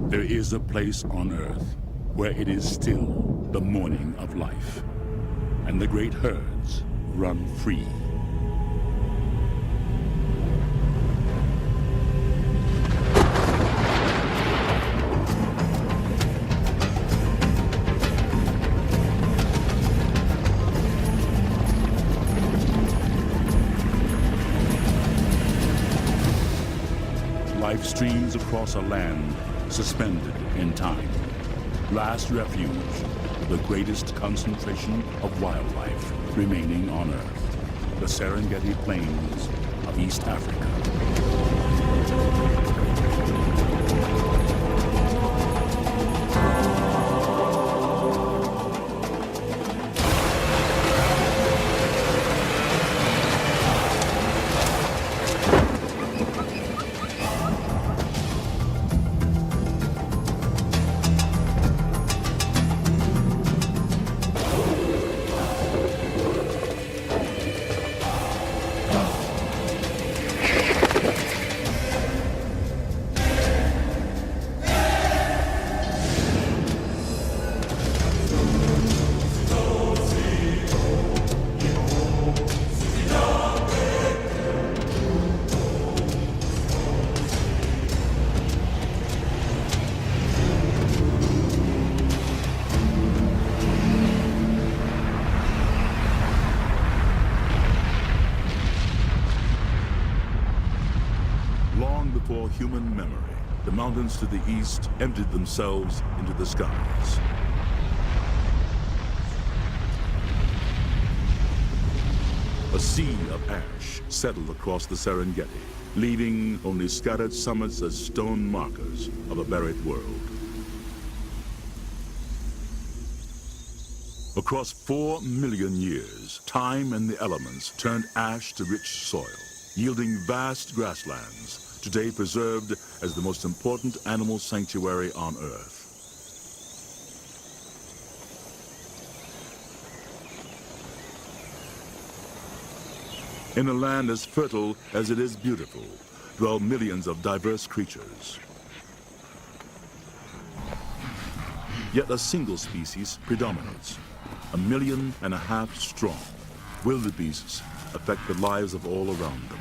There is a place on Earth where it is still the morning of life, and the great herds run free. Life streams across a land suspended in time. Last refuge, the greatest concentration of wildlife remaining on Earth, the Serengeti Plains of East Africa. Long before human memory, the mountains to the east emptied themselves into the skies. A sea of ash settled across the Serengeti, leaving only scattered summits as stone markers of a buried world. Across 4 million years, time and the elements turned ash to rich soil, yielding vast grasslands, today preserved as the most important animal sanctuary on Earth. In a land as fertile as it is beautiful, dwell millions of diverse creatures. Yet a single species predominates, 1.5 million strong. Wildebeests affect the lives of all around them.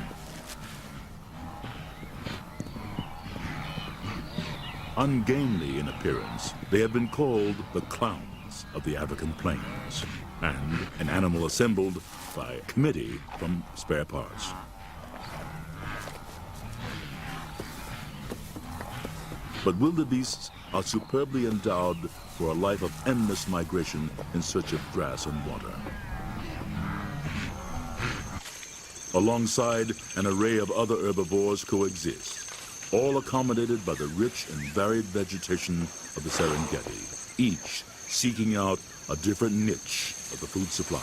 Ungainly in appearance, they have been called the clowns of the African plains, and an animal assembled by a committee from spare parts. But wildebeests are superbly endowed for a life of endless migration in search of grass and water. Alongside an array of other herbivores coexist, all accommodated by the rich and varied vegetation of the Serengeti, each seeking out a different niche of the food supply.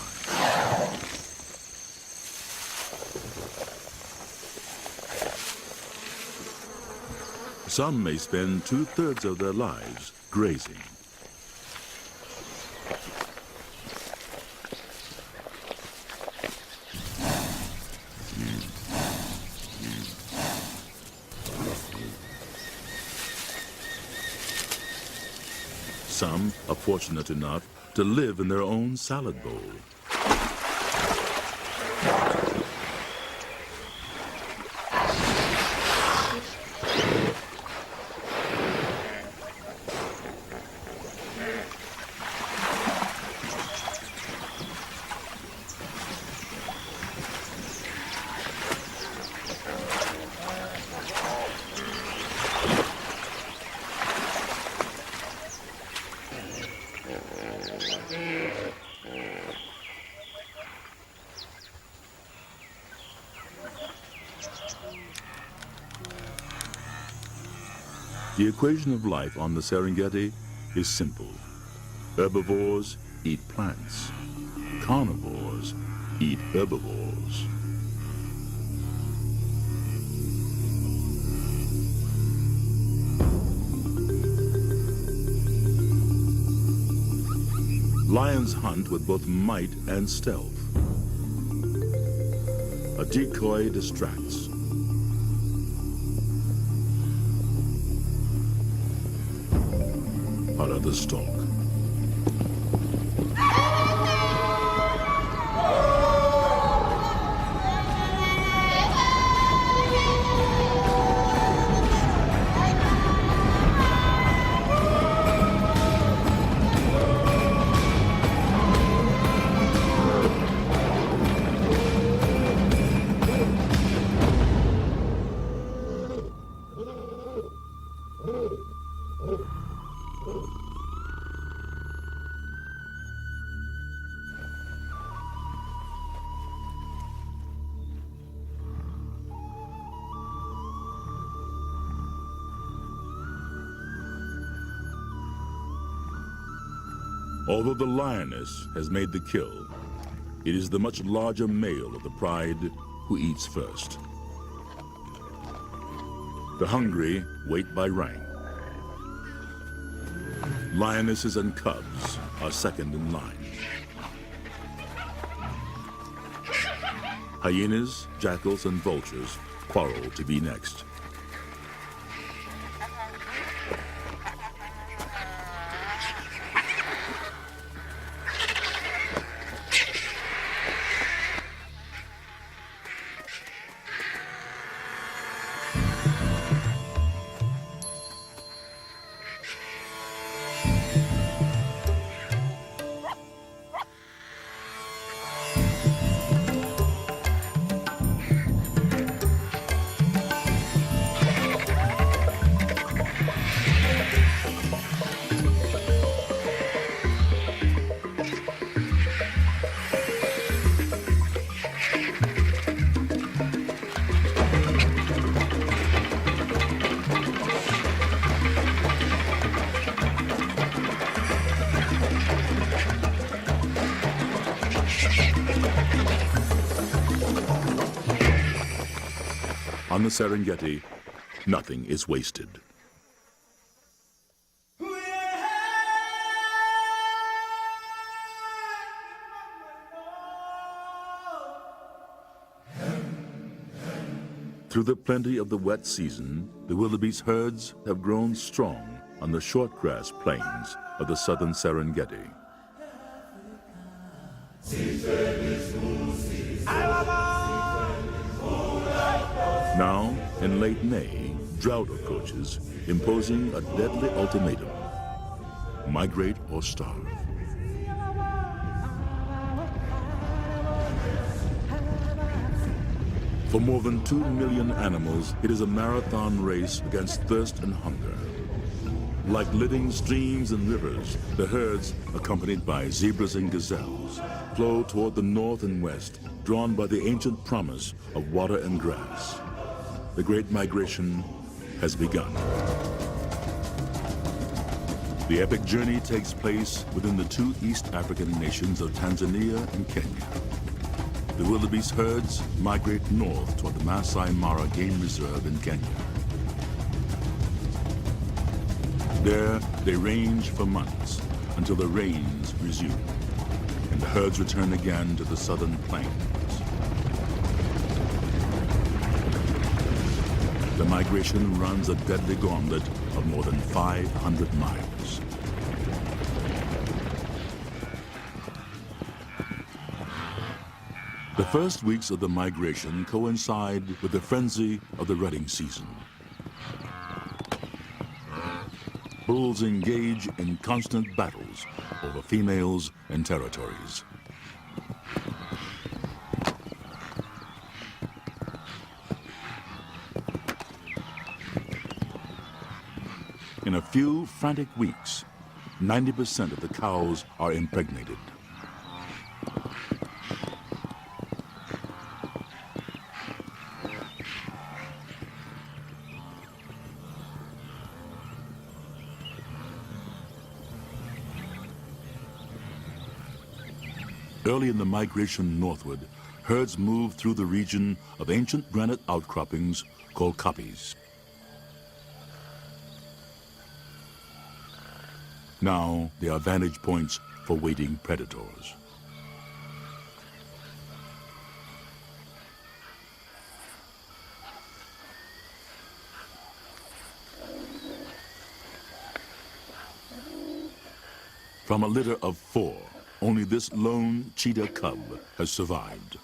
Some may spend 2/3 of their lives grazing. Some are fortunate enough to live in their own salad bowl. The equation of life on the Serengeti is simple. Herbivores eat plants. Carnivores eat herbivores. Lions hunt with both might and stealth. A decoy distracts. are the stalk. Although the lioness has made the kill, it is the much larger male of the pride who eats first. The hungry wait by rank. Lionesses and cubs are second in line. Hyenas, jackals, and vultures quarrel to be next. On the Serengeti, nothing is wasted. Through the plenty of the wet season, the wildebeest herds have grown strong on the shortgrass plains of the southern Serengeti. Now, in late May, drought approaches, imposing a deadly ultimatum: migrate or starve. For more than 2 million animals, it is a marathon race against thirst and hunger. Like living streams and rivers, the herds, accompanied by zebras and gazelles, flow toward the north and west, drawn by the ancient promise of water and grass. The Great Migration has begun. The epic journey takes place within the two East African nations of Tanzania and Kenya. The wildebeest herds migrate north toward the Masai Mara Game Reserve in Kenya. There, they range for months until the rains resume, and the herds return again to the southern plains. The migration runs a deadly gauntlet of more than 500 miles. The first weeks of the migration coincide with the frenzy of the rutting season. Bulls engage in constant battles over females and territories. In a few frantic weeks, 90% of the cows are impregnated. Early in the migration northward, herds move through the region of ancient granite outcroppings called kopjes. Now they are vantage points for waiting predators. From a litter of 4, only this lone cheetah cub has survived.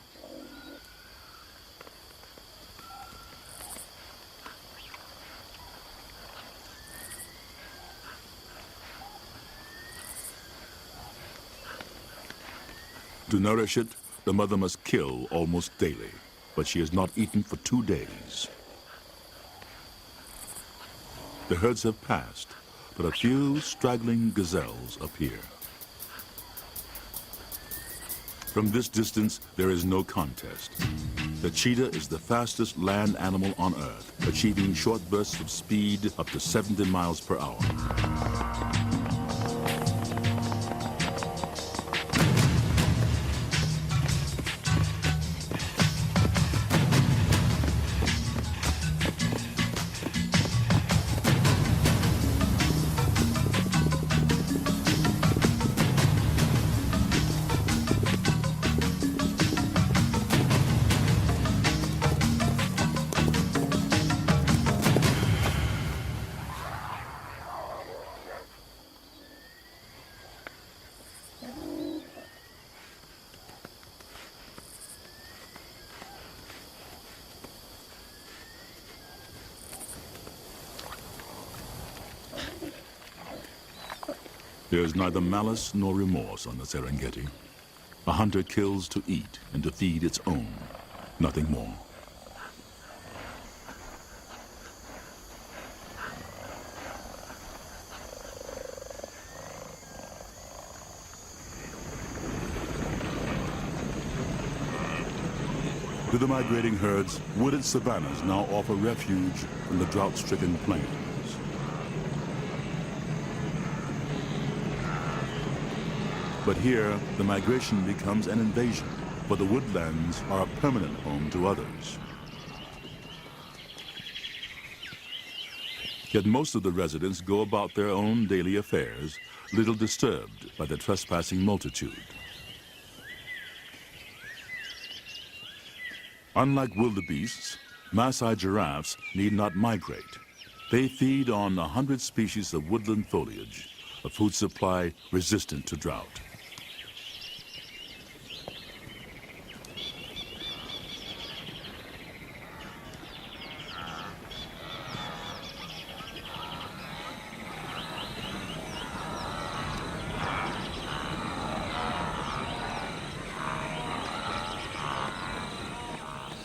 To nourish it, the mother must kill almost daily, but she has not eaten for 2 days. The herds have passed, but a few straggling gazelles appear. From this distance, there is no contest. The cheetah is the fastest land animal on Earth, achieving short bursts of speed up to 70 miles per hour. There is neither malice nor remorse on the Serengeti. A hunter kills to eat and to feed its own, nothing more. To the migrating herds, wooded savannas now offer refuge from the drought-stricken plains. But here, the migration becomes an invasion, for the woodlands are a permanent home to others. Yet most of the residents go about their own daily affairs, little disturbed by the trespassing multitude. Unlike wildebeests, Maasai giraffes need not migrate. They feed on 100 species of woodland foliage, a food supply resistant to drought.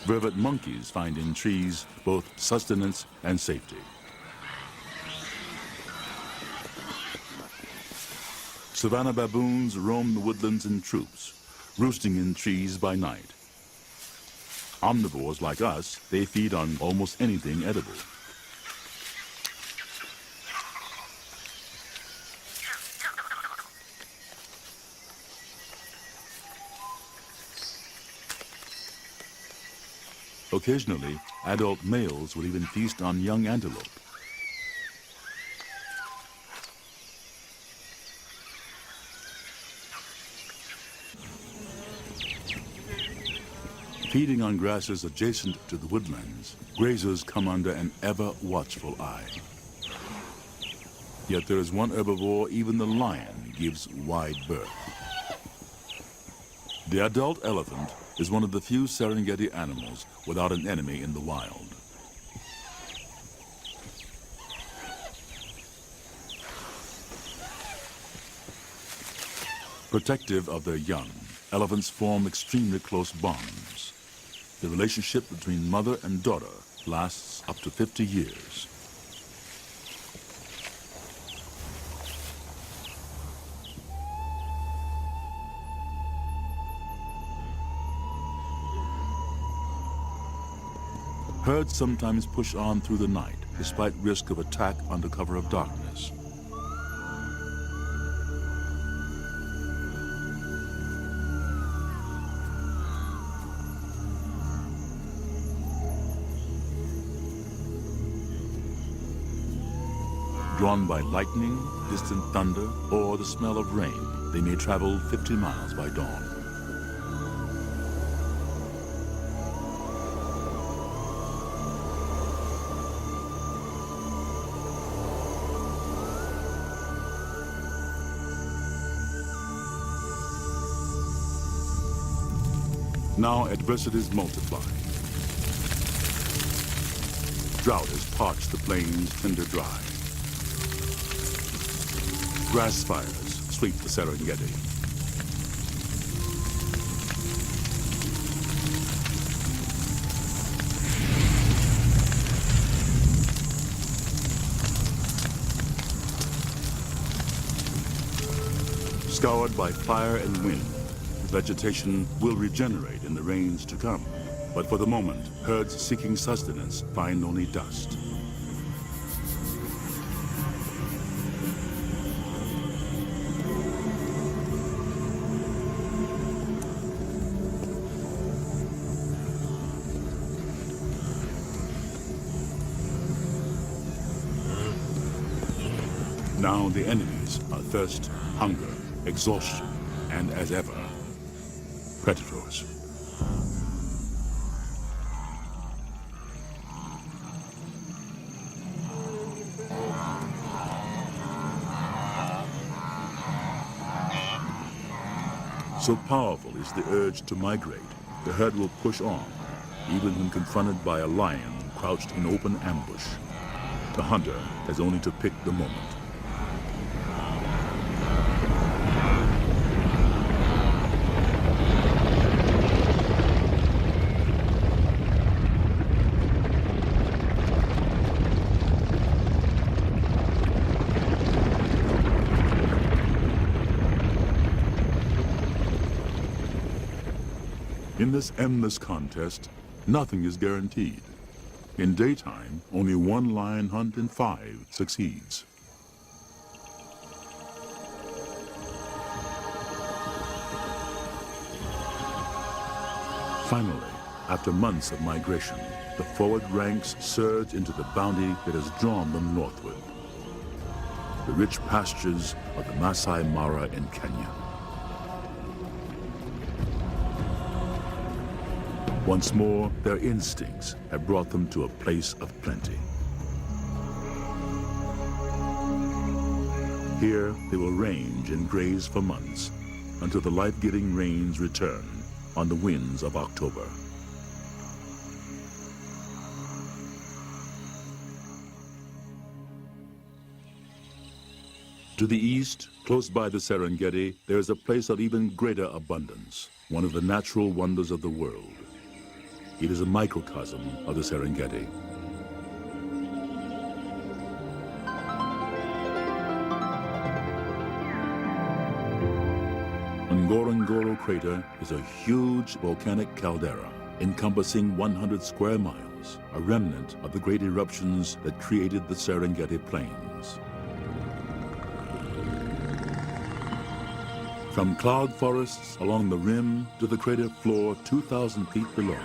Vervet monkeys find in trees both sustenance and safety. Savanna baboons roam the woodlands in troops, roosting in trees by night. Omnivores like us, they feed on almost anything edible. Occasionally, adult males will even feast on young antelope. Feeding on grasses adjacent to the woodlands, grazers come under an ever-watchful eye. Yet there is one herbivore even the lion gives wide berth. The adult elephant is one of the few Serengeti animals without an enemy in the wild. Protective of their young, elephants form extremely close bonds. The relationship between mother and daughter lasts up to 50 years. Herds sometimes push on through the night, despite risk of attack under cover of darkness. Drawn by lightning, distant thunder, or the smell of rain, they may travel 50 miles by dawn. now adversities multiply. Drought has parched the plains tinder dry. Grass fires sweep the Serengeti. Scoured by fire and wind, vegetation will regenerate in the rains to come. But for the moment, herds seeking sustenance find only dust. Now the enemies are thirst, hunger, exhaustion, and as ever, predators. So powerful is the urge to migrate, the herd will push on, even when confronted by a lion crouched in open ambush. The hunter has only to pick the moment. In this endless contest, nothing is guaranteed. In daytime, only one lion hunt in 5 succeeds. Finally, after months of migration, the forward ranks surge into the bounty that has drawn them northward. The rich pastures of the Masai Mara in Kenya. Once more, their instincts have brought them to a place of plenty. Here, they will range and graze for months until the life-giving rains return on the winds of October. To the east, close by the Serengeti, there is a place of even greater abundance, one of the natural wonders of the world. It is a microcosm of the Serengeti. Ngorongoro crater is a huge volcanic caldera encompassing 100 square miles, a remnant of the great eruptions that created the Serengeti plains. From cloud forests along the rim to the crater floor 2,000 feet below,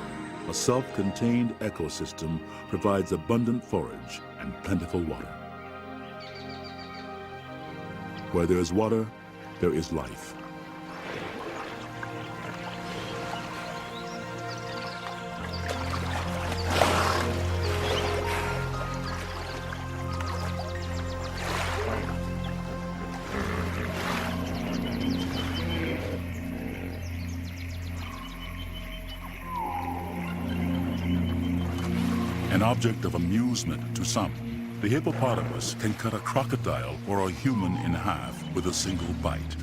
a self-contained ecosystem provides abundant forage and plentiful water. Where there is water, there is life. An object of amusement to some, the hippopotamus can cut a crocodile or a human in half with a single bite.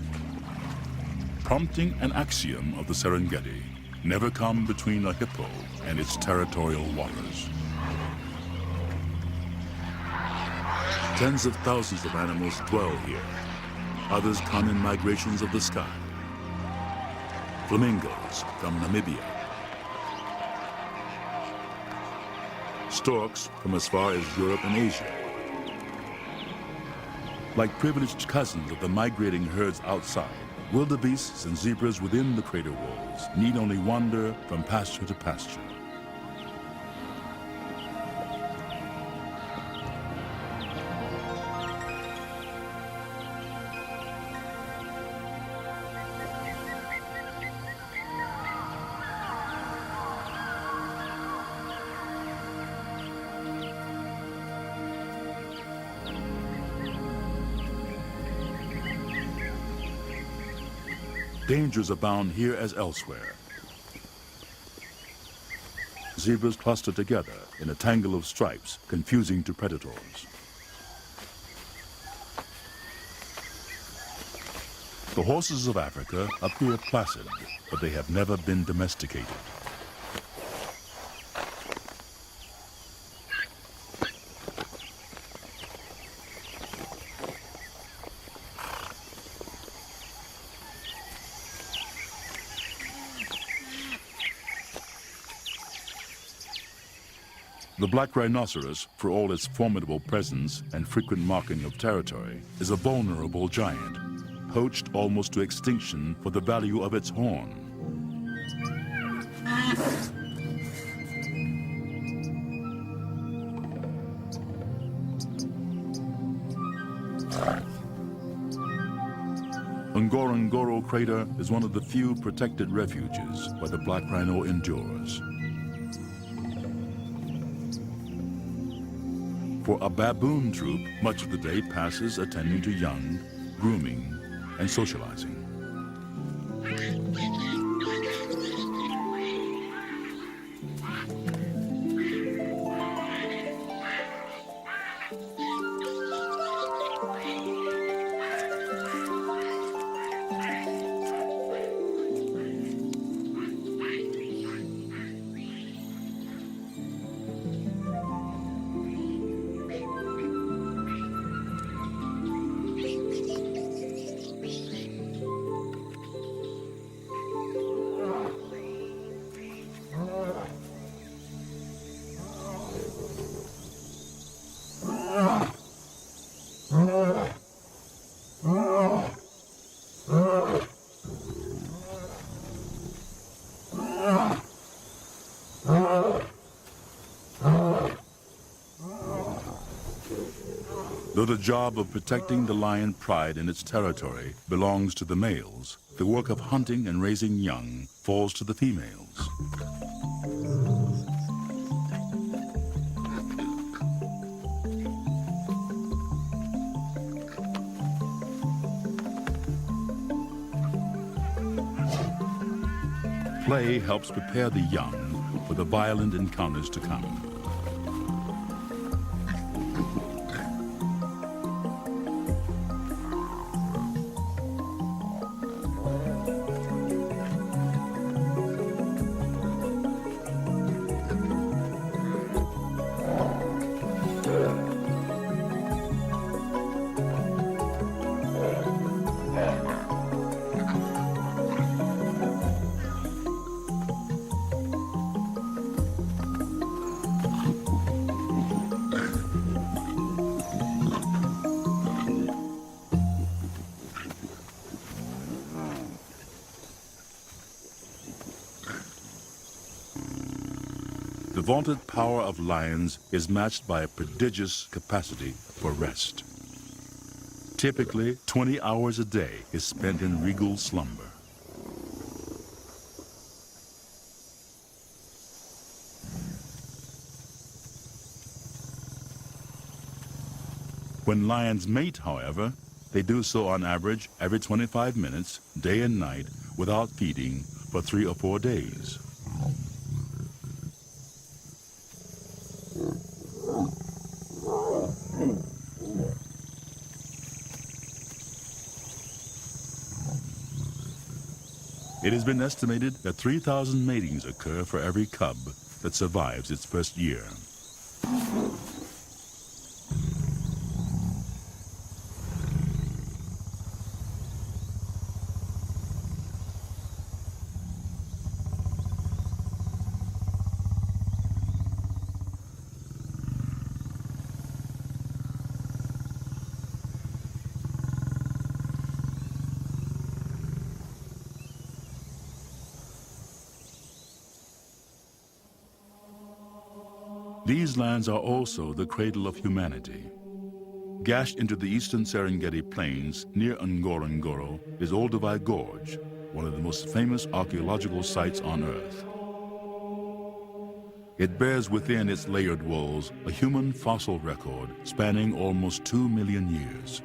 Prompting an axiom of the Serengeti, never come between a hippo and its territorial waters. Tens of thousands of animals dwell here. Others come in migrations of the sky. Flamingos from Namibia. Storks from as far as Europe and Asia. Like privileged cousins of the migrating herds outside, wildebeests and zebras within the crater walls need only wander from pasture to pasture. Dangers abound here as elsewhere. zebras cluster together in a tangle of stripes, confusing to predators. The horses of Africa appear placid, but they have never been domesticated. The black rhinoceros, for all its formidable presence and frequent marking of territory, is a vulnerable giant, poached almost to extinction for the value of its horn. Ngorongoro Crater is one of the few protected refuges where the black rhino endures. For a baboon troop, much of the day passes attending to young, grooming, and socializing. Though the job of protecting the lion pride in its territory belongs to the males, the work of hunting and raising young falls to the females. Play helps prepare the young for the violent encounters to come. The vaunted power of lions is matched by a prodigious capacity for rest. Typically, 20 hours a day is spent in regal slumber. When lions mate, however, they do so on average every 25 minutes, day and night, without feeding for 3 or 4 days. It has been estimated that 3,000 matings occur for every cub that survives its first year. These lands are also the cradle of humanity. Gashed into the eastern Serengeti plains near Ngorongoro is Olduvai Gorge, one of the most famous archaeological sites on Earth. It bears within its layered walls a human fossil record spanning almost 2 million years.